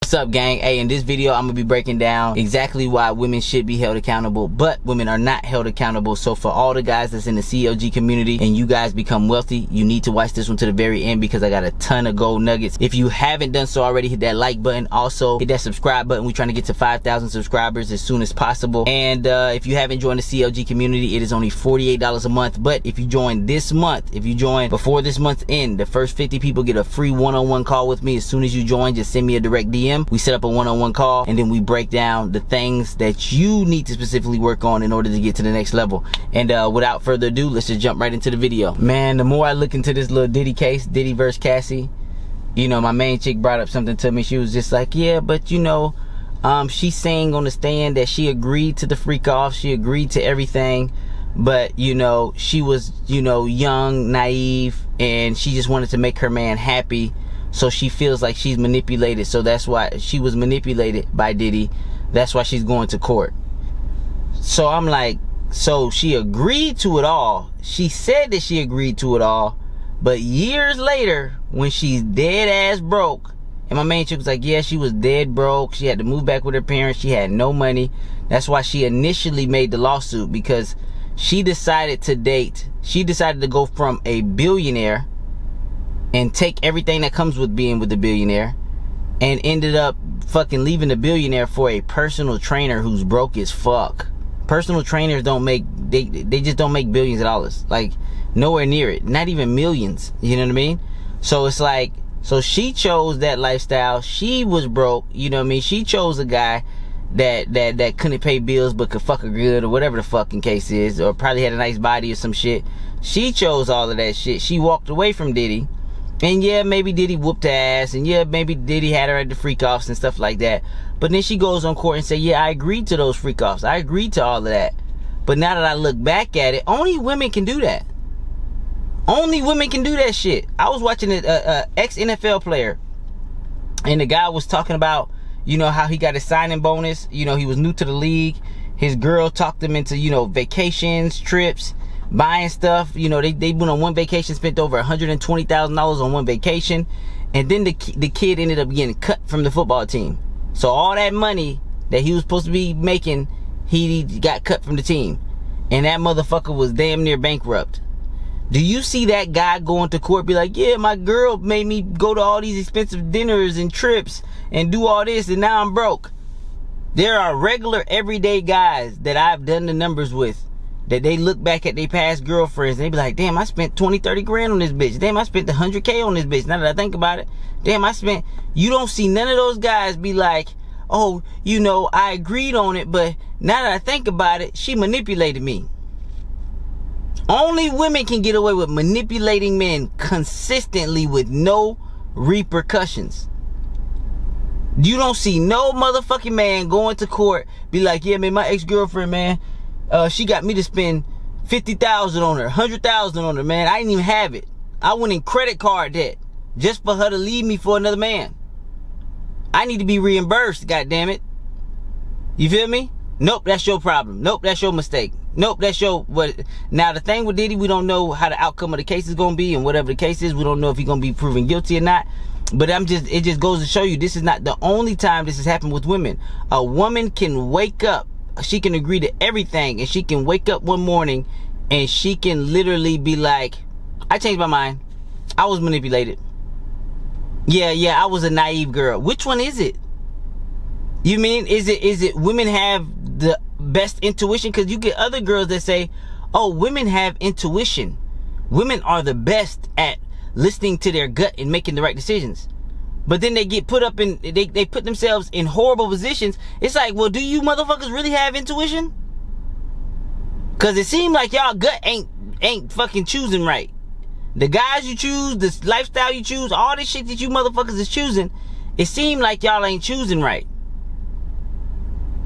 What's up, gang? Hey, in this video I'm gonna be breaking down exactly why women should be held accountable, but women are not held accountable. So for all the guys that's in the CLG community and you guys become wealthy, you need to watch this one to the very end because I got a ton of gold nuggets. If you haven't done so already, hit that like button. Also hit that subscribe button. We're trying to get to 5,000 subscribers as soon as possible. And if you haven't joined the CLG community, it is only $48 a month. But if you join this month, if you join before this month's end, the first 50 people get a free one-on-one call with me. As soon as you join, just send me a direct DM. We set up a one-on-one call and then we break down the things that you need to specifically work on in order to get to the next level. And without further ado, let's just jump right into the video. Man, the more I look into this little Diddy case, Diddy versus Cassie, you know, my main chick brought up something to me. She was just like, yeah, but you know, she's saying on the stand that she agreed to the freak off, she agreed to everything, but you know, she was, you know, young, naive, and she just wanted to make her man happy. So she feels like she's manipulated. So that's why she was manipulated by Diddy. That's why she's going to court. So I'm like, so she agreed to it all. She said that she agreed to it all. But years later, when she's dead ass broke, and my main chick was like, yeah, she was dead broke. She had to move back with her parents. She had no money. That's why she initially made the lawsuit, because she decided to date. She decided to go from a billionaire and take everything that comes with being with the billionaire, and ended up fucking leaving the billionaire for a personal trainer who's broke as fuck. Personal trainers don't make, they just don't make billions of dollars. Like, nowhere near it. Not even millions. You know what I mean? So it's like, so she chose that lifestyle. She was broke. You know what I mean? She chose a guy that couldn't pay bills but could fuck her good, or whatever the fucking case is, or probably had a nice body or some shit. She chose all of that shit. She walked away from Diddy. And yeah, maybe Diddy whooped her ass, and yeah, maybe Diddy had her at the freak-offs and stuff like that. But then she goes on court and say, yeah, I agreed to those freak-offs. I agreed to all of that. But now that I look back at it, only women can do that. Only women can do that shit. I was watching an ex-NFL player, and the guy was talking about, you know, how he got a signing bonus. You know, he was new to the league. His girl talked him into, you know, vacations, trips, buying stuff. You know, they went on one vacation, spent over $120,000 on one vacation, and then the kid ended up getting cut from the football team. So all that money that he was supposed to be making, he got cut from the team, and that motherfucker was damn near bankrupt. Do you see that guy going to court, be like, yeah, my girl made me go to all these expensive dinners and trips and do all this, and now I'm broke? There are regular everyday guys that I've done the numbers with, that they look back at their past girlfriends and they be like, damn, I spent 20, 30 grand on this bitch. Damn, I spent 100K on this bitch. Now that I think about it, damn, I spent. You don't see none of those guys be like, oh, you know, I agreed on it, but now that I think about it, she manipulated me. Only women can get away with manipulating men consistently with no repercussions. You don't see no motherfucking man going to court be like, yeah, man, my ex-girlfriend, man, she got me to spend $50,000 on her, $100,000 on her, man. I didn't even have it. I went in credit card debt just for her to leave me for another man. I need to be reimbursed, goddammit. You feel me? Nope, that's your problem. Nope, that's your mistake. Nope, that's your what. Now the thing with Diddy, we don't know how the outcome of the case is gonna be, and whatever the case is, we don't know if he's gonna be proven guilty or not. But it just goes to show you, this is not the only time this has happened with women. A woman can wake up, she can agree to everything, and she can wake up one morning and she can literally be like, I changed my mind. I was manipulated. Yeah, I was a naive girl. Which one is it? You mean, is it women have the best intuition? Because you get other girls that say, oh, women have intuition. Women are the best at listening to their gut and making the right decisions. But then they get put up in, they put themselves in horrible positions. It's like, well, do you motherfuckers really have intuition? Because it seems like y'all gut ain't fucking choosing right. The guys you choose, the lifestyle you choose, all this shit that you motherfuckers is choosing, it seems like y'all ain't choosing right.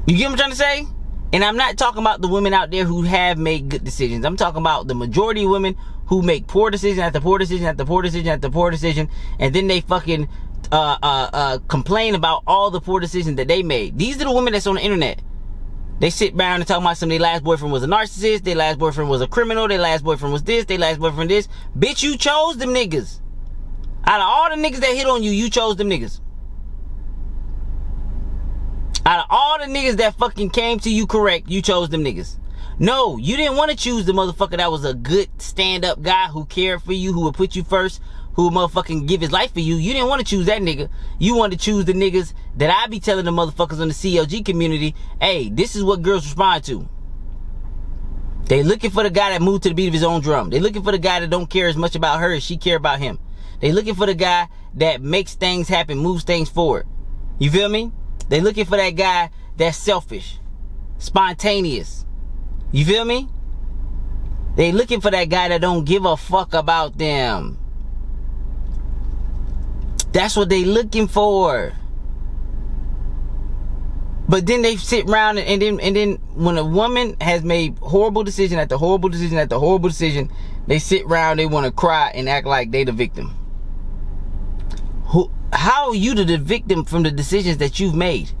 You get what I'm trying to say? And I'm not talking about the women out there who have made good decisions. I'm talking about the majority of women who make poor decision after poor decision after poor decision after poor decision, and then they fucking complain about all the poor decisions that they made. These are the women that's on the internet. They sit around and talk about their last boyfriend was a narcissist, their last boyfriend was a criminal, their last boyfriend was this, their last boyfriend this. Bitch, you chose them niggas. Out of all the niggas that hit on you, you chose them niggas. Out of all the niggas that fucking came to you correct, you chose them niggas. No, you didn't want to choose the motherfucker that was a good stand-up guy who cared for you, who would put you first, who would motherfucking give his life for you. You didn't want to choose that nigga. You wanted to choose the niggas that I be telling the motherfuckers in the CLG community, hey, this is what girls respond to. They looking for the guy that moved to the beat of his own drum. They looking for the guy that don't care as much about her as she care about him. They looking for the guy that makes things happen, moves things forward. You feel me? They looking for that guy that's selfish, spontaneous. You feel me? They looking for that guy that don't give a fuck about them. That's what they looking for. But then they sit around and then when a woman has made horrible decision after horrible decision after horrible decision, they sit around, they want to cry and act like they the victim. How are you the victim from the decisions that you've made?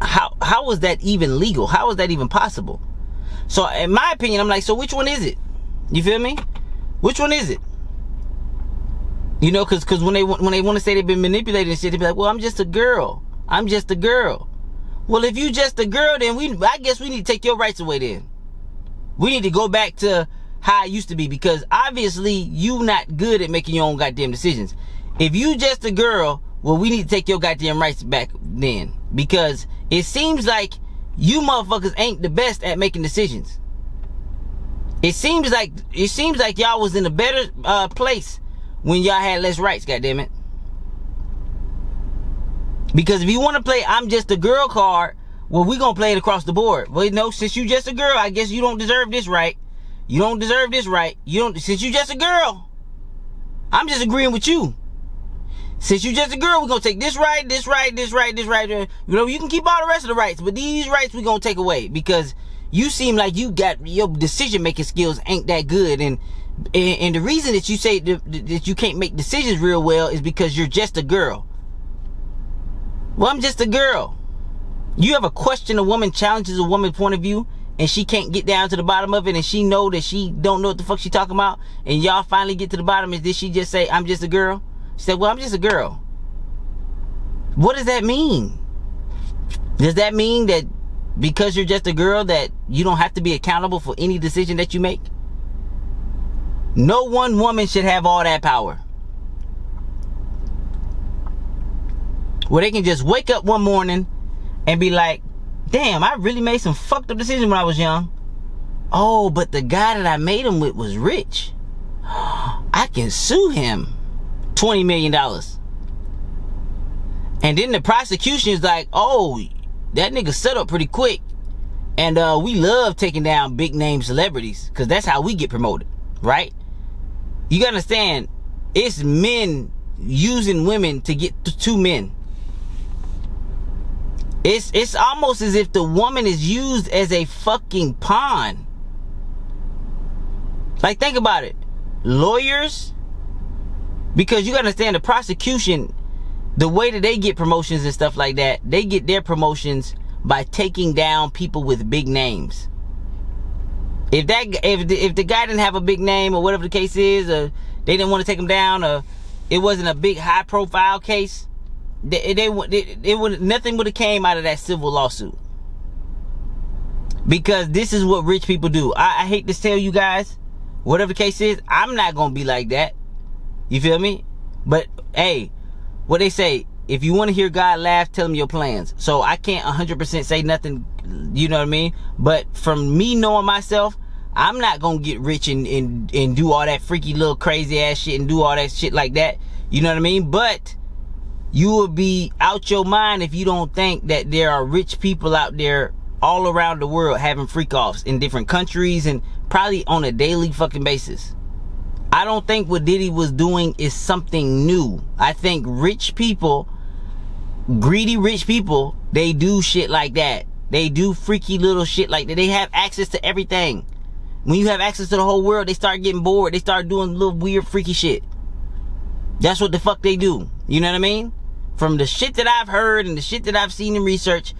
How is that even legal? How is that even possible? So in my opinion, I'm like, so which one is it? You feel me? Which one is it? You know, cause when they want to say they've been manipulated and shit, they be like, well, I'm just a girl. I'm just a girl. Well, if you just a girl, then I guess we need to take your rights away then. We need to go back to how it used to be, because obviously you not good at making your own goddamn decisions. If you just a girl, well, we need to take your goddamn rights back then, because it seems like you motherfuckers ain't the best at making decisions. It seems like y'all was in a better place when y'all had less rights, goddammit. Because if you want to play I'm just a girl card, well, we gonna play it across the board. Well, no, since you just a girl, I guess you don't deserve this right. You don't deserve this right. Since you just a girl, I'm just agreeing with you. Since you just a girl, we're gonna take this right, this right, this right, this right. You know, you can keep all the rest of the rights, but these rights we're gonna take away because you seem like you got your decision making skills ain't that good, and the reason that you say that you can't make decisions real well is because you're just a girl. Well, I'm just a girl. You ever question a woman challenges a woman's point of view and she can't get down to the bottom of it, and she know that she don't know what the fuck she talking about, and y'all finally get to the bottom, and did she just say I'm just a girl? She said, well, I'm just a girl. What does that mean? Does that mean that because you're just a girl that you don't have to be accountable for any decision that you make? No one woman should have all that power, where they can just wake up one morning and be like, damn, I really made some fucked up decisions when I was young. Oh, but the guy that I made them with was rich. I can sue him. $20 million. And then the prosecution is like, oh, that nigga set up pretty quick. And we love taking down big name celebrities, because that's how we get promoted, right? You gotta understand, it's men using women to get to men. It's almost as if the woman is used as a fucking pawn. Like, think about it. Lawyers, because you gotta understand, the prosecution, the way that they get promotions and stuff like that, they get their promotions by taking down people with big names. If the guy didn't have a big name, or whatever the case is, or they didn't want to take him down, or it wasn't a big high profile case, nothing would have came out of that civil lawsuit. Because this is what rich people do. I hate to tell you guys, whatever the case is, I'm not gonna be like that. You feel me? But hey, what they say, if you want to hear God laugh, tell him your plans. So I can't 100% say nothing, you know what I mean? But from me knowing myself, I'm not gonna get rich and do all that freaky little crazy ass shit and do all that shit like that. You know what I mean? But you will be out your mind if you don't think that there are rich people out there all around the world having freak offs in different countries, and probably on a daily fucking basis. I don't think what Diddy was doing is something new. I think rich people, greedy rich people, they do shit like that. They do freaky little shit like that. They have access to everything. When you have access to the whole world, they start getting bored. They start doing little weird freaky shit. That's what the fuck they do. You know what I mean? From the shit that I've heard and the shit that I've seen in research,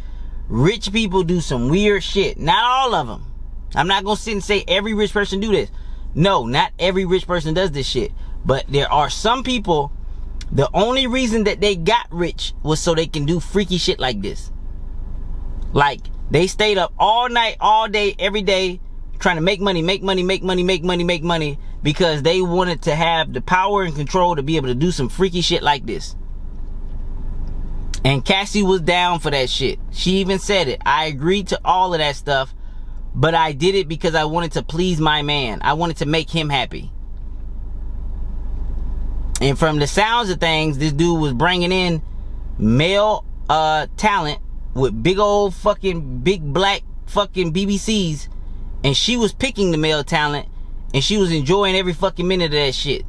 rich people do some weird shit. Not all of them. I'm not gonna sit and say every rich person do this. No, not every rich person does this shit. But there are some people, the only reason that they got rich was so they can do freaky shit like this. Like, they stayed up all night, all day, every day, trying to make money, because they wanted to have the power and control to be able to do some freaky shit like this. And Cassie was down for that shit. She even said it. I agreed to all of that stuff, but I did it because I wanted to please my man. I wanted to make him happy. And from the sounds of things, this dude was bringing in male talent with big old fucking big black fucking BBCs, and she was picking the male talent, and she was enjoying every fucking minute of that shit.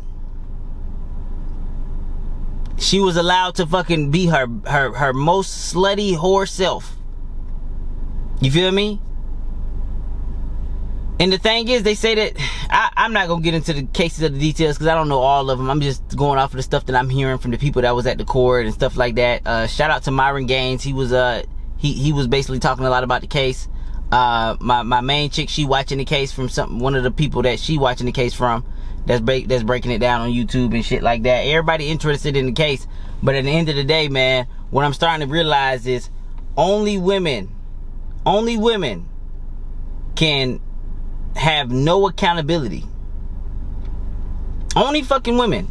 She was allowed to fucking be her most slutty whore self. You feel me? And the thing is, they say that I'm not gonna get into the cases of the details because I don't know all of them. I'm just going off of the stuff that I'm hearing from the people that was at the court and stuff like that. Shout out to Myron Gaines. He was he was basically talking a lot about the case. My main chick, she watching the case from one of the people that she watching the case from. That's breaking it down on YouTube and shit like that. Everybody interested in the case, but at the end of the day, man, what I'm starting to realize is only women can have no accountability. Only fucking women.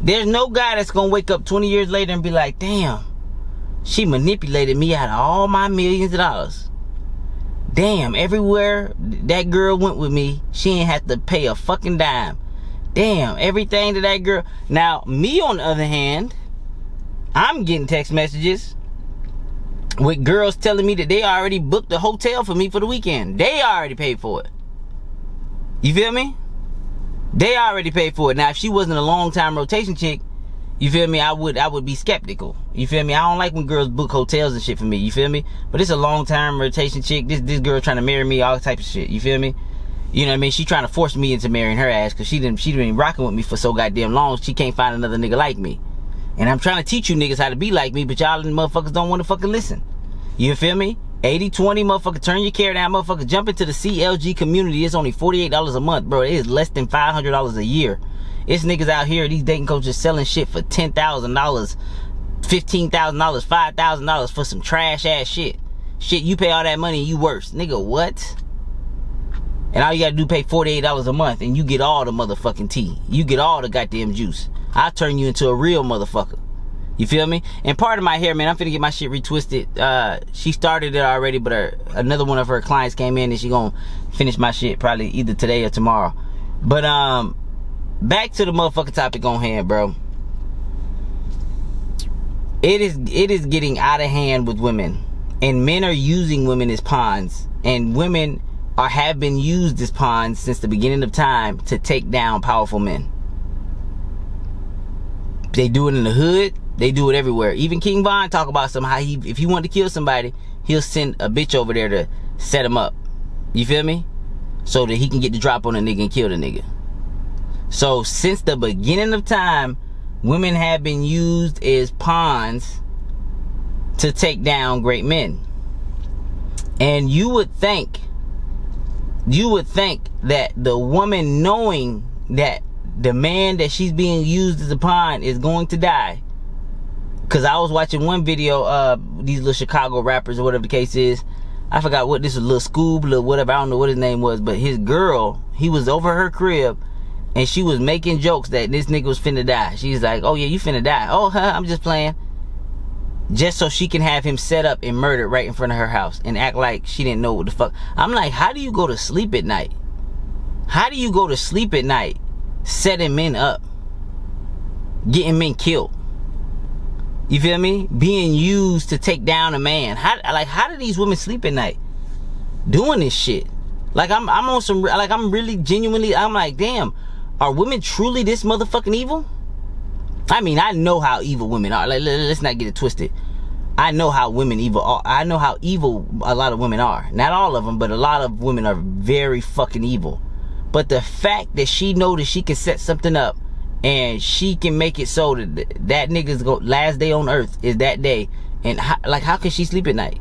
There's no guy that's gonna wake up 20 years later and be like, damn, she manipulated me out of all my millions of dollars. Damn, everywhere that girl went with me, she ain't have to pay a fucking dime. Damn, everything to that girl. Now, me on the other hand, I'm getting text messages with girls telling me that they already booked the hotel for me for the weekend. They already paid for it. You feel me? They already paid for it. Now, if she wasn't a long-time rotation chick, you feel me, I would be skeptical. You feel me? I don't like when girls book hotels and shit for me. You feel me? But it's a long-time rotation chick. This girl trying to marry me, all type of shit. You feel me? You know what I mean? She trying to force me into marrying her ass because she been rocking with me for so goddamn long. She can't find another nigga like me. And I'm trying to teach you niggas how to be like me, but y'all motherfuckers don't want to fucking listen. You feel me? 80-20, motherfucker, turn your care down, motherfucker. Jump into the CLG community. It's only $48 a month, bro. It is less than $500 a year. It's niggas out here, these dating coaches selling shit for $10,000, $15,000, $5,000 for some trash ass shit. Shit, you pay all that money and you worse. Nigga, what? And all you gotta do pay $48 a month and you get all the motherfucking tea. You get all the goddamn juice. I'll turn you into a real motherfucker. You feel me? And part of my hair, man, I'm finna get my shit retwisted. She started it already, but another one of her clients came in and she gonna finish my shit probably either today or tomorrow. But back to the motherfucking topic on hand, bro. It is getting out of hand with women, and men are using women as pawns, and women have been used as pawns since the beginning of time to take down powerful men. They do it in the hood. They do it everywhere. Even King Von talk about how if he wanted to kill somebody, he'll send a bitch over there to set him up. You feel me? So that he can get the drop on a nigga and kill the nigga. So since the beginning of time, women have been used as pawns to take down great men. And you would think that the woman, knowing that the man that she's being used as a pawn is going to die. Cause I was watching one video, these little Chicago rappers or whatever the case is. I forgot what this was, Lil Scoob, Lil whatever, I don't know what his name was, but his girl, he was over her crib and she was making jokes that this nigga was finna die. She's like, oh yeah, you finna die. Oh, I'm just playing. Just so she can have him set up and murdered right in front of her house and act like she didn't know what the fuck. I'm like, how do you go to sleep at night? How do you go to sleep at night setting men up, getting men killed? You feel me? Being used to take down a man. How do these women sleep at night doing this shit? Like I'm on some, like I'm really genuinely, I'm like, damn, are women truly this motherfucking evil? I mean, I know how evil women are. Like, let's not get it twisted. I know how women evil are. I know how evil a lot of women are. Not all of them, but a lot of women are very fucking evil. But the fact that she know that she can set something up and she can make it so that nigga's last day on earth is that day, and how can she sleep at night?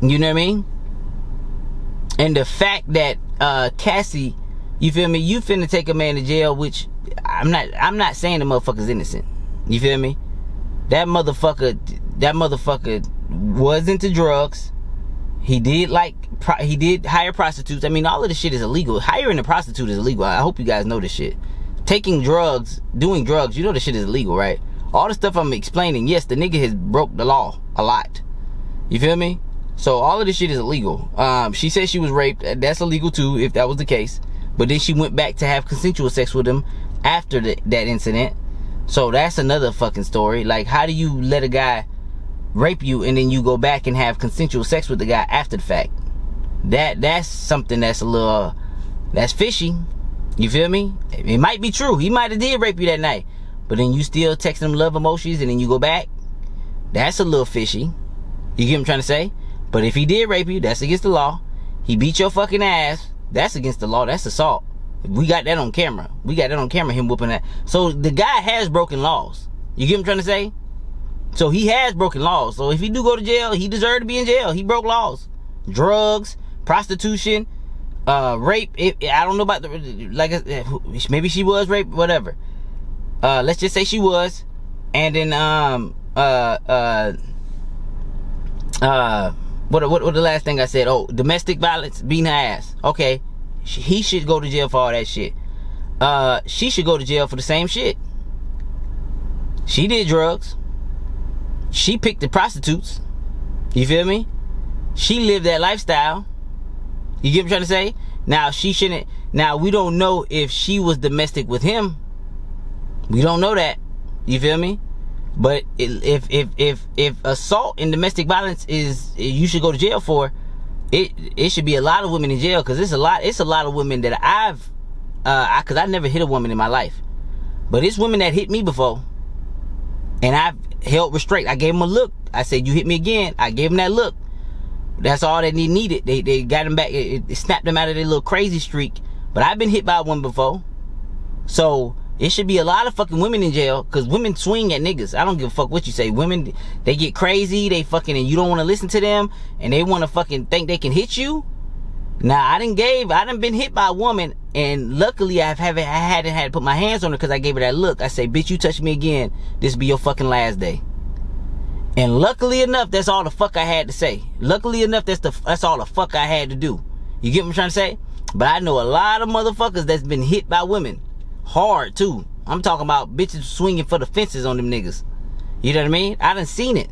You know what I mean? And the fact that Cassie, you feel me, you finna take a man to jail, which I'm not saying the motherfucker's innocent. You feel me? That motherfucker was into drugs. He did hire prostitutes. I mean, all of this shit is illegal. Hiring a prostitute is illegal. I hope you guys know this shit. Taking drugs, doing drugs, you know this shit is illegal, right? All the stuff I'm explaining, yes, the nigga has broke the law a lot. You feel me? So all of this shit is illegal. She said she was raped. That's illegal too, if that was the case. But then she went back to have consensual sex with him after that incident. So that's another fucking story. Like, how do you let a guy rape you and then you go back and have consensual sex with the guy after the fact? That's something that's a little, that's fishy. You feel me? It might be true. He might have did rape you that night, but then you still text him love emojis and then you go back. That's a little fishy. You get what I'm trying to say? But if he did rape you, that's against the law. He beat your fucking ass, that's against the law. That's assault. We got that on camera. We got that on camera, him whooping that. So the guy has broken laws. You get what I'm trying to say? So he has broken laws. So if he do go to jail, he deserved to be in jail. He broke laws. Drugs, prostitution, rape. I don't know about the, like, maybe she was raped, whatever. Let's just say she was. And then what the last thing I said? Oh, domestic violence, beating her ass. Okay, he should go to jail for all that shit. She should go to jail for the same shit. She did drugs. She picked the prostitutes. You feel me? She lived that lifestyle. You get what I'm trying to say? Now she shouldn't. Now we don't know if she was domestic with him. We don't know that. You feel me? But if assault and domestic violence is, you should go to jail for, it should be a lot of women in jail, because it's a lot of women that because I never hit a woman in my life, but it's women that hit me before, and I've held restraint. I gave them a look. I said, you hit me again. I gave them that look. That's all they needed. They got them back. It snapped them out of their little crazy streak. But I've been hit by one before, so it should be a lot of fucking women in jail, because women swing at niggas. I don't give a fuck what you say. Women, they get crazy, they fucking, and you don't want to listen to them, and they want to fucking think they can hit you. Now, I done been hit by a woman, and luckily I hadn't had to put my hands on her, because I gave her that look. I say, bitch, you touch me again, this be your fucking last day. And luckily enough, that's all the fuck I had to say. Luckily enough, that's all the fuck I had to do. You get what I'm trying to say? But I know a lot of motherfuckers that's been hit by women. Hard too. I'm talking about bitches swinging for the fences on them niggas. You know what I mean? I done seen it.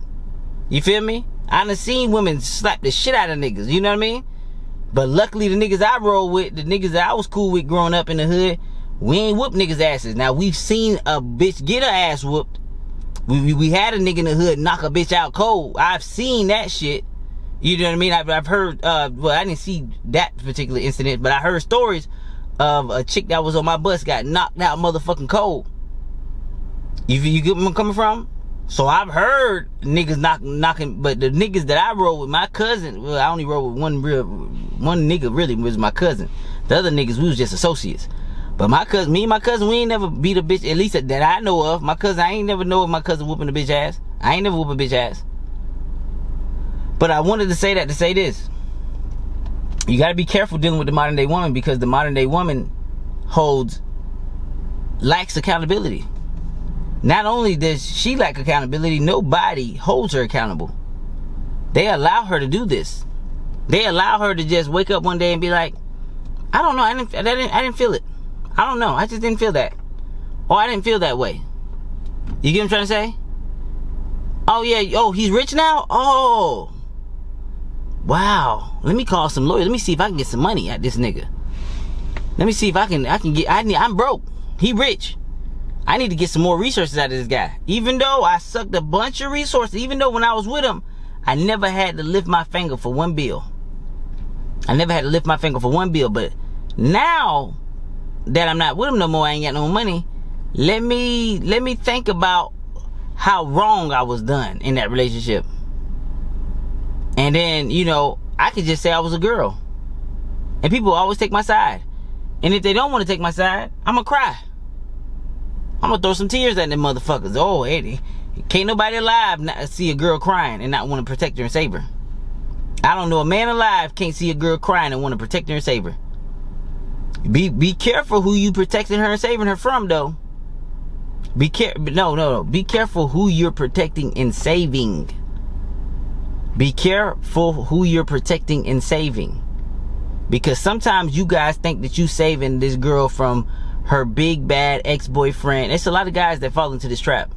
You feel me? I done seen women slap the shit out of niggas. You know what I mean? But luckily the niggas I roll with, the niggas that I was cool with growing up in the hood, we ain't whoop niggas' asses. Now, we've seen a bitch get her ass whooped. We had a nigga in the hood knock a bitch out cold. I've seen that shit. You know what I mean? I've heard, well, I didn't see that particular incident, but I heard stories of a chick that was on my bus got knocked out motherfucking cold. You get where I'm coming from? So I've heard niggas knocking, but the niggas that I roll with, my cousin, well, I only roll with one nigga really was my cousin. The other niggas, we was just associates. But me and my cousin, we ain't never beat a bitch, at least that I know of. My cousin, I ain't never know of my cousin whooping a bitch ass. I ain't never whoop a bitch ass. But I wanted to say that to say this. You gotta be careful dealing with the modern day woman, because the modern day woman lacks accountability. Not only does she lack accountability, nobody holds her accountable. They allow her to do this. They allow her to just wake up one day and be like, I don't know, I didn't feel it. I don't know, I just didn't feel that. Or I didn't feel that way. You get what I'm trying to say? Oh yeah, oh, he's rich now? Oh. Wow, let me call some lawyers. Let me see if I can get some money at this nigga. Let me see if I can get, I'm broke. He rich. I need to get some more resources out of this guy. Even though I sucked a bunch of resources, even though when I was with him, I never had to lift my finger for one bill. I never had to lift my finger for one bill. But now that I'm not with him no more, I ain't got no money. Let me think about how wrong I was done in that relationship. And then, you know, I could just say I was a girl. And people always take my side. And if they don't want to take my side, I'm going to cry. I'm going to throw some tears at them motherfuckers. Oh, Eddie, can't nobody alive see a girl crying and not want to protect her and save her. I don't know a man alive can't see a girl crying and want to protect her and save her. Be careful who you protecting her and saving her from, though. Be careful who you're protecting and saving. Be careful who you're protecting and saving. Because sometimes you guys think that you saving this girl from her big bad ex-boyfriend. It's a lot of guys that fall into this trap.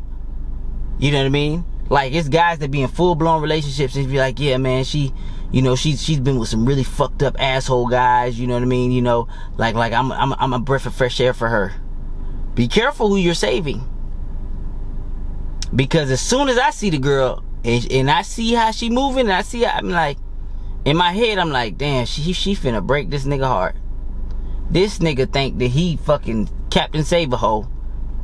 You know what I mean? Like, it's guys that be in full-blown relationships and be like, yeah, man, she's been with some really fucked up asshole guys. You know what I mean? You know, like I'm a breath of fresh air for her. Be careful who you're saving. Because as soon as I see the girl and I see how she moving, and I see how, I'm like, in my head, I'm like, damn, she finna break this nigga heart. This nigga think that he fucking Captain Save-A-Ho,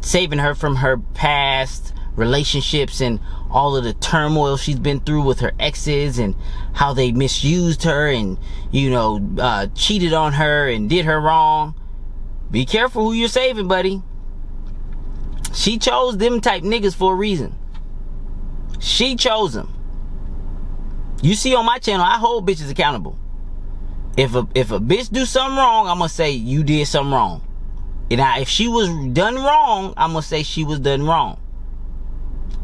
saving her from her past relationships and all of the turmoil she's been through with her exes and how they misused her and, you know, cheated on her and did her wrong. Be careful who you're saving, buddy. She chose them type niggas for a reason. She chose them. You see on my channel, I hold bitches accountable. If a bitch do something wrong, I'm gonna say you did something wrong. And if she was done wrong, I'm gonna say she was done wrong.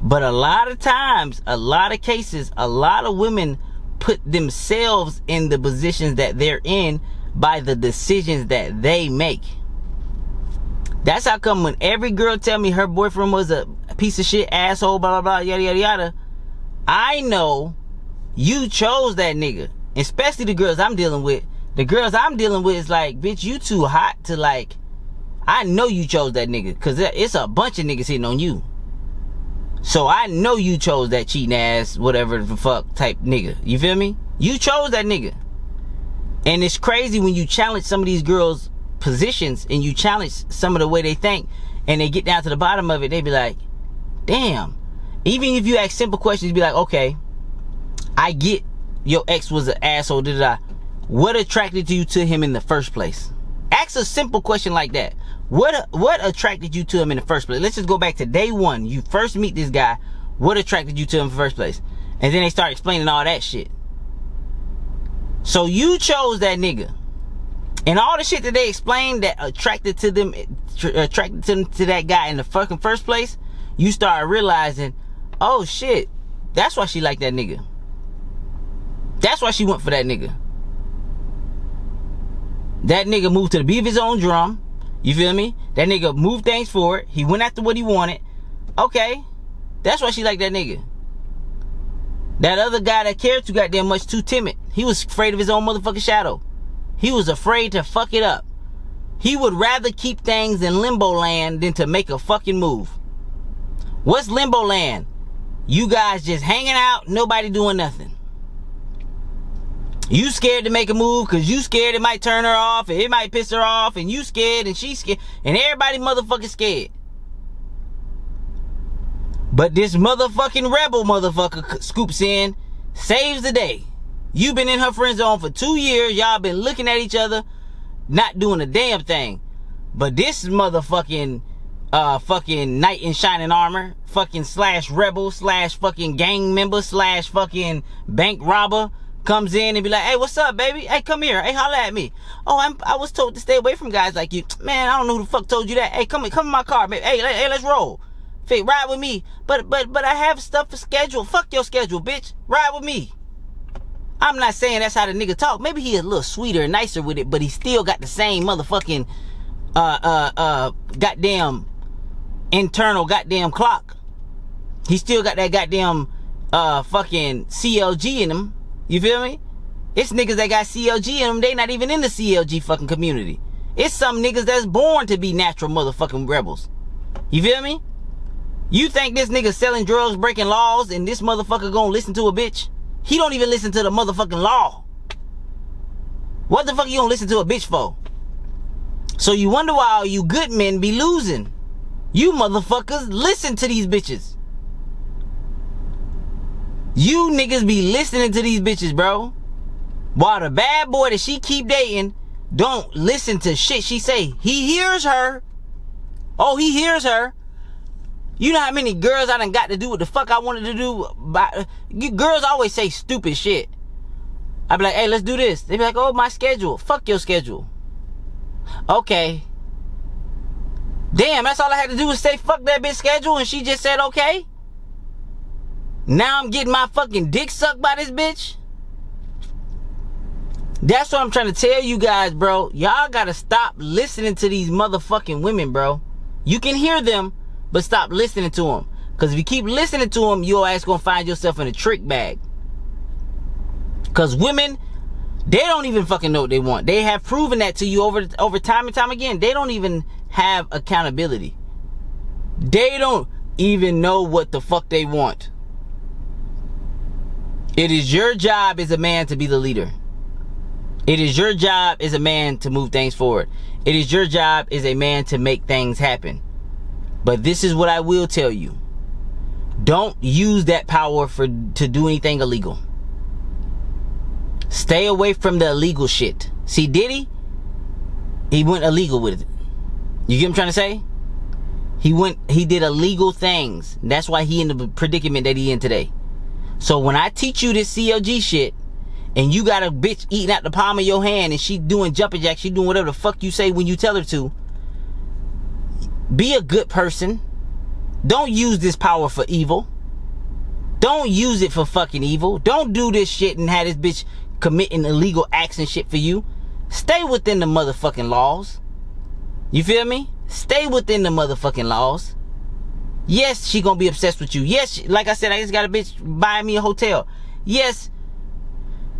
But a lot of times, a lot of cases, a lot of women put themselves in the positions that they're in by the decisions that they make. That's how come when every girl tell me her boyfriend was a piece of shit, asshole, blah, blah, blah, yada, yada, yada, I know you chose that nigga. Especially the girls I'm dealing with. The girls I'm dealing with is like, bitch, you too hot to like, I know you chose that nigga. Because it's a bunch of niggas hitting on you. So I know you chose that cheating ass, whatever the fuck type nigga. You feel me? You chose that nigga. And it's crazy when you challenge some of these girls' positions and you challenge some of the way they think and they get down to the bottom of it, they be like, damn. Even if you ask simple questions, be like, okay, I get your ex was an asshole, what attracted you to him in the first place? Ask a simple question like that. What attracted you to him in the first place? Let's just go back to day one. You first meet this guy. What attracted you to him in the first place? And then they start explaining all that shit. So you chose that nigga. And all the shit that they explained that attracted to that guy in the fucking first place, you start realizing, oh shit, that's why she liked that nigga. That's why she went for that nigga. That nigga moved to the beat of his own drum. You feel me? That nigga moved things forward. He went after what he wanted. Okay. That's why she liked that nigga. That other guy that cared too goddamn much, too timid. He was afraid of his own motherfucking shadow. He was afraid to fuck it up. He would rather keep things in limbo land than to make a fucking move. What's limbo land? You guys just hanging out, nobody doing nothing. You scared to make a move because you scared it might turn her off and it might piss her off, and you scared and she scared and everybody motherfucking scared. But this motherfucking rebel motherfucker scoops in, saves the day. You've been in her friend zone for 2 years. Y'all been looking at each other, not doing a damn thing. But this motherfucking fucking knight in shining armor, fucking slash rebel slash fucking gang member slash fucking bank robber comes in and be like, hey, what's up, baby? Hey, come here. Hey, holla at me. Oh, I was told to stay away from guys like you. Man, I don't know who the fuck told you that. Hey, come in my car, baby. Hey, let's roll. Fit, ride with me. But I have stuff for schedule. Fuck your schedule, bitch. Ride with me. I'm not saying that's how the nigga talk. Maybe he a little sweeter and nicer with it, but he still got the same motherfucking goddamn internal goddamn clock. He still got that goddamn fucking CLG in him. You feel me? It's niggas that got CLG in them, they not even in the CLG fucking community. It's some niggas that's born to be natural motherfucking rebels. You feel me? You think this nigga selling drugs, breaking laws, and this motherfucker gonna listen to a bitch? He don't even listen to the motherfucking law. What the fuck you gonna listen to a bitch for? So you wonder why all you good men be losing. You motherfuckers listen to these bitches. You niggas be listening to these bitches, bro. While the bad boy that she keep dating don't listen to shit she say. He hears her. Oh, he hears her. You know how many girls I done got to do what the fuck I wanted to do? Girls always say stupid shit. I be like, hey, let's do this. They be like, oh, my schedule. Fuck your schedule. Okay. Damn, that's all I had to do was say fuck that bitch schedule and she just said okay? Now I'm getting my fucking dick sucked by this bitch. That's what I'm trying to tell you guys, bro. Y'all gotta stop listening to these motherfucking women, bro. You can hear them, but stop listening to them. Because if you keep listening to them, your ass gonna find yourself in a trick bag. Because women, they don't even fucking know what they want. They have proven that to you over time and time again. They don't even have accountability. They don't even know what the fuck they want. It is your job as a man to be the leader. It is your job as a man to move things forward. It is your job as a man to make things happen. But this is what I will tell you. Don't use that power to do anything illegal. Stay away from the illegal shit. See, Diddy, he went illegal with it. You get what I'm trying to say? He did illegal things. That's why he in the predicament that he in today. So when I teach you this CLG shit, and you got a bitch eating out the palm of your hand, and she doing jumping jacks, she doing whatever the fuck you say when you tell her to, be a good person. Don't use this power for evil. Don't use it for fucking evil. Don't do this shit and have this bitch committing illegal acts and shit for you. Stay within the motherfucking laws. You feel me? Stay within the motherfucking laws. Yes, she gonna be obsessed with you. Yes, like I said, I just got a bitch buying me a hotel. Yes,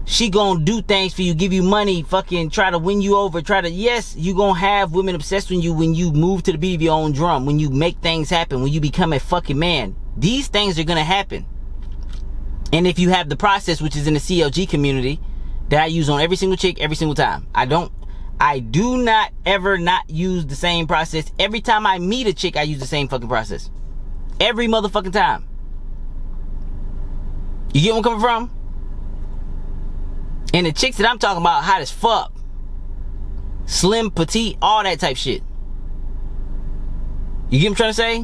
she gonna do things for you, give you money, fucking try to win you over, yes, you gonna have women obsessed with you when you move to the beat of your own drum, when you make things happen, when you become a fucking man. These things are gonna happen. And if you have the process, which is in the CLG community, that I use on every single chick, every single time. I do not ever not use the same process. Every time I meet a chick, I use the same fucking process. Every motherfucking time. You get where I'm coming from? And the chicks that I'm talking about, hot as fuck. Slim, petite, all that type shit. You get what I'm trying to say?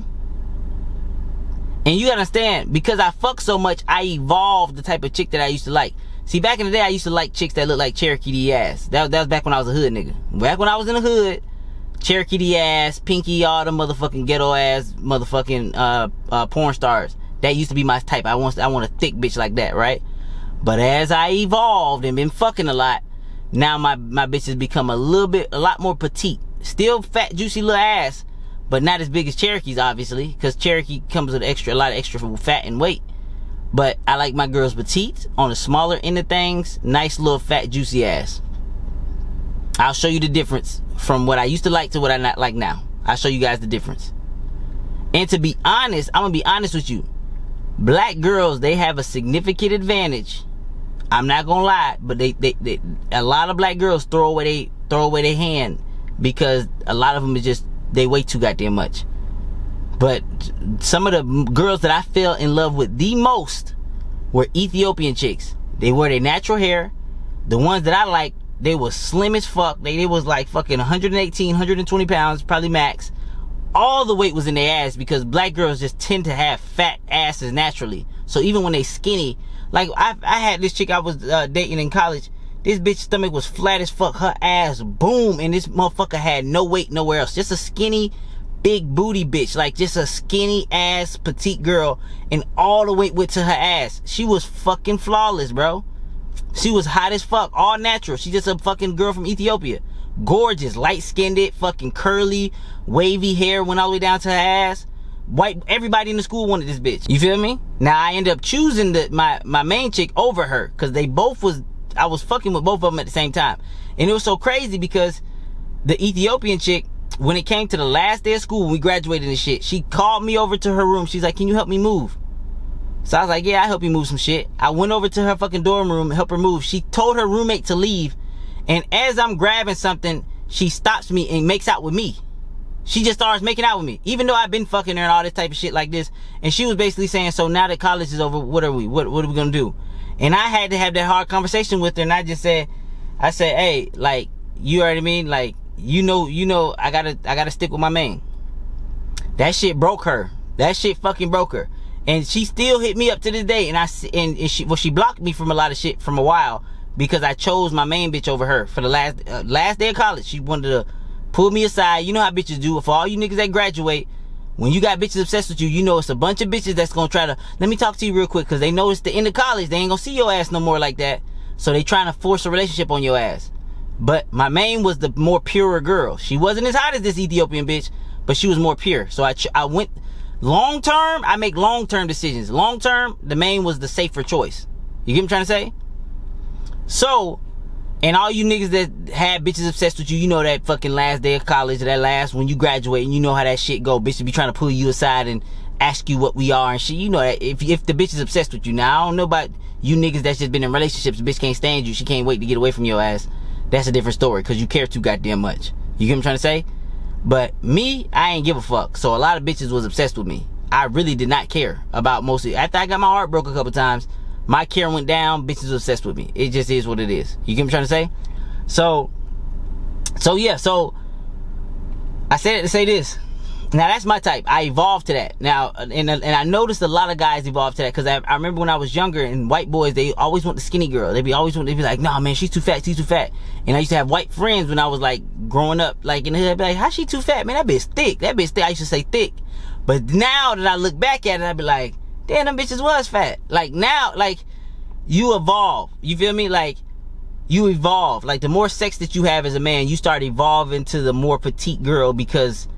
And you gotta understand, because I fuck so much, I evolved the type of chick that I used to like. See, back in the day, I used to like chicks that look like Cherokee D ass. That was back when I was a hood nigga. Back when I was in the hood, Cherokee D ass, Pinky, all the motherfucking ghetto ass motherfucking porn stars. That used to be my type. I want a thick bitch like that, right? But as I evolved and been fucking a lot, now my bitches become a lot more petite. Still fat, juicy little ass, but not as big as Cherokee's, obviously, because Cherokee comes with a lot of extra fat and weight. But I like my girls petite, on the smaller end of things, nice little fat, juicy ass. I'll show you the difference from what I used to like to what I not like now. I'll show you guys the difference. And to be honest, I'm gonna be honest with you. Black girls, they have a significant advantage. I'm not gonna lie, but they a lot of black girls throw away their hand because a lot of them is just, they weigh too goddamn much. But some of the girls that I fell in love with the most were Ethiopian chicks. They wear their natural hair. The ones that I like, they was slim as fuck. They was like fucking 118, 120 pounds, probably max. All the weight was in their ass because black girls just tend to have fat asses naturally. So even when they skinny, like I had this chick I was dating in college. This bitch stomach was flat as fuck. Her ass boom, and this motherfucker had no weight nowhere else. Just a skinny, big booty bitch. Like just a skinny ass petite girl, and all the weight went to her ass. She was fucking flawless, bro. She was hot as fuck, all natural. She just a fucking girl from Ethiopia. Gorgeous, light-skinned, fucking curly, wavy hair went all the way down to her ass. White, everybody in the school wanted this bitch. You feel me? Now I ended up choosing my main chick over her, cause I was fucking with both of them at the same time. And it was so crazy because the Ethiopian chick, when it came to the last day of school, when we graduated and shit, she called me over to her room. She's like, "Can you help me move?" So I was like, "Yeah, I help you move some shit." I went over to her fucking dorm room, help her move. She told her roommate to leave. And as I'm grabbing something, she stops me and makes out with me. She just starts making out with me, even though I've been fucking her and all this type of shit like this. And she was basically saying, "So now that college is over, what are we? What are we gonna do?" And I had to have that hard conversation with her, and I said, "Hey, like, you already mean, like, you know, I gotta stick with my main." That shit broke her. That shit fucking broke her. And she still hit me up to this day. And she blocked me from a lot of shit from a while because I chose my main bitch over her for the last day of college. She wanted to pull me aside. You know how bitches do. For all you niggas that graduate, when you got bitches obsessed with you, you know it's a bunch of bitches that's gonna try to, let me talk to you real quick, because they know it's the end of college. They ain't gonna see your ass no more like that. So they trying to force a relationship on your ass. But my main was the more purer girl. She wasn't as hot as this Ethiopian bitch, but she was more pure. So I went long term. I make long term decisions. Long term, the main was the safer choice. You get what I'm trying to say? So, and all you niggas that had bitches obsessed with you, you know that fucking last day of college, that last when you graduate, and you know how that shit go. Bitches be trying to pull you aside and ask you what we are and shit. You know that if the bitch is obsessed with you. Now, I don't know about you niggas that's just been in relationships. The bitch can't stand you. She can't wait to get away from your ass. That's a different story, because you care too goddamn much. You get what I'm trying to say? But me, I ain't give a fuck. So a lot of bitches was obsessed with me. I really did not care about mostly. After I got my heart broke a couple times, my care went down. Bitches was obsessed with me. It just is what it is. You get what I'm trying to say? So yeah. So I said it to say this. Now that's my type. I evolved to that. Now, and I noticed a lot of guys evolved to that, because I remember when I was younger, and white boys, they always want the skinny girl. They'd be like, nah, man, she's too fat, she's too fat. And I used to have white friends when I was like growing up, like in the hood, I'd be like, how she too fat, man? That bitch thick. That bitch thick. I used to say thick. But now that I look back at it, I'd be like, damn, them bitches was fat. Like now, like you evolve. You feel me? Like you evolve. Like the more sex that you have as a man, you start evolving to the more petite girl, because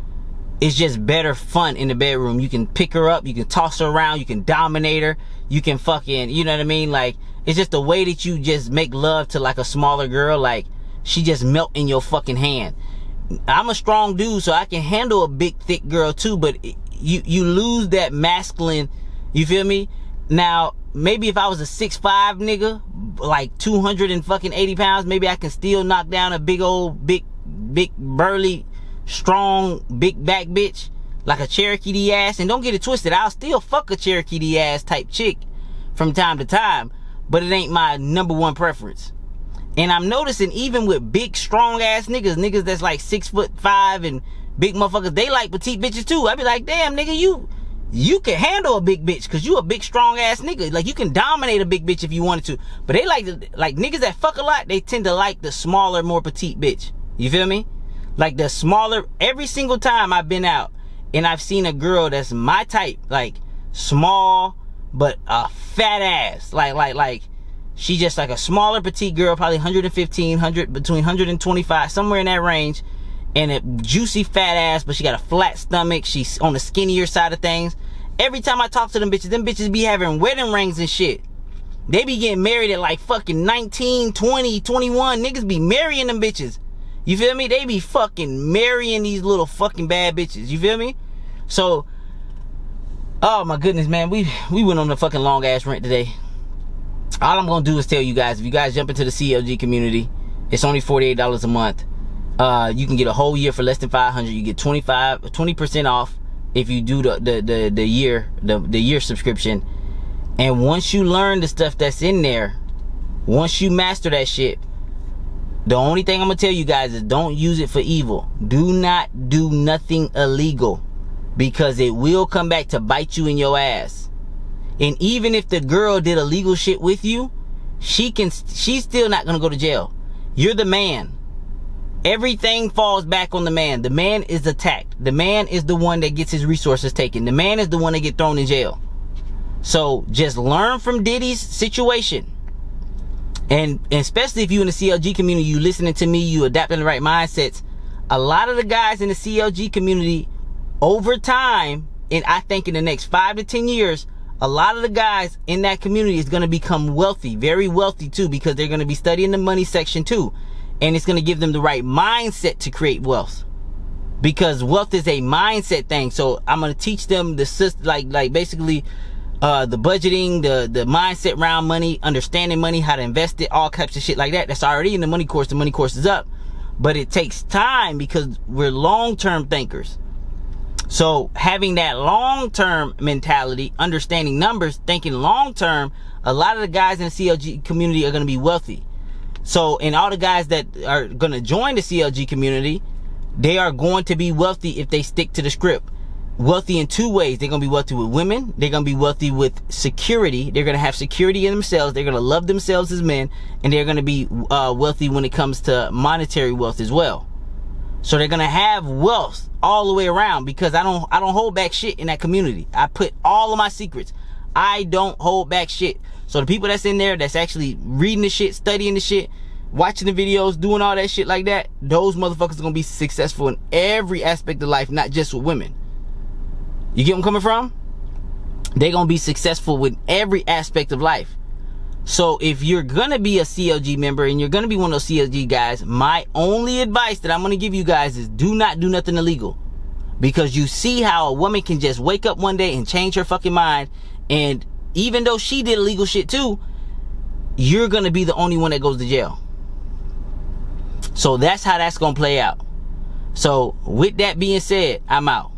it's just better fun in the bedroom. You can pick her up, you can toss her around, you can dominate her, you can fucking, you know what I mean? Like, it's just the way that you just make love to like a smaller girl, like she just melt in your fucking hand. I'm a strong dude, so I can handle a big thick girl too, but you lose that masculine, you feel me? Now, maybe if I was a 6'5" nigga, like 280 pounds, maybe I can still knock down a big old, big burly, strong, big back bitch, like a Cherokee D ass. And don't get it twisted, I'll still fuck a Cherokee D ass type chick from time to time, but it ain't my number one preference. And I'm noticing even with big strong ass niggas that's like 6'5" and big motherfuckers, they like petite bitches too. I be like, damn nigga, you can handle a big bitch, cause you a big strong ass nigga. Like you can dominate a big bitch if you wanted to. But they like niggas that fuck a lot, they tend to like the smaller, more petite bitch. You feel me? Like the smaller. Every single time I've been out and I've seen a girl that's my type, like small but a fat ass, like she just like a smaller petite girl, probably 115, between 125, somewhere in that range, and a juicy fat ass, but she got a flat stomach, she's on the skinnier side of things. Every time I talk to them bitches be having wedding rings and shit. They be getting married at like fucking 19, 20, 21. Niggas be marrying them bitches. You feel me? They be fucking marrying these little fucking bad bitches. You feel me? So, oh my goodness, man. We went on a fucking long ass rant today. All I'm gonna do is tell you guys, if you guys jump into the CLG community, it's only $48 a month. You can get a whole year for less than $500. You get 20% off if you do the year subscription. And once you learn the stuff that's in there, once you master that shit, the only thing I'm gonna tell you guys is don't use it for evil. Do not do nothing illegal, because it will come back to bite you in your ass. And even if the girl did illegal shit with you, she's still not gonna go to jail. You're the man. Everything falls back on the man. The man is attacked. The man is the one that gets his resources taken. The man is the one that gets thrown in jail. So just learn from Diddy's situation. And especially if you in the CLG community, you listening to me, you adapting the right mindsets. A lot of the guys in the CLG community, over time, and I think in the next 5 to 10 years, a lot of the guys in that community is going to become wealthy, very wealthy too, because they're going to be studying the money section too. And it's going to give them the right mindset to create wealth, because wealth is a mindset thing. So I'm going to teach them the system, like basically the budgeting, the mindset around money, understanding money, how to invest it, all types of shit like that. That's already in the money course. The money course is up, but it takes time because we're long-term thinkers. So having that long-term mentality, understanding numbers, thinking long-term, a lot of the guys in the CLG community are going to be wealthy. So, and all the guys that are going to join the CLG community, they are going to be wealthy if they stick to the script. Wealthy in two ways. They're going to be wealthy with women. They're going to be wealthy with security. They're going to have security in themselves. They're going to love themselves as men. And they're going to be wealthy when it comes to monetary wealth as well. So they're gonna have wealth all the way around, because I don't hold back shit in that community. I put all of my secrets. I don't hold back shit. So the people that's in there that's actually reading the shit, studying the shit, watching the videos, doing all that shit like that, those motherfuckers are gonna be successful in every aspect of life, not just with women. You get where I'm coming from? They're gonna be successful with every aspect of life. So if you're gonna be a CLG member and you're gonna be one of those CLG guys, my only advice that I'm gonna give you guys is do not do nothing illegal. Because you see how a woman can just wake up one day and change her fucking mind, and even though she did illegal shit too, you're gonna be the only one that goes to jail. So that's how that's gonna play out. So with that being said, I'm out.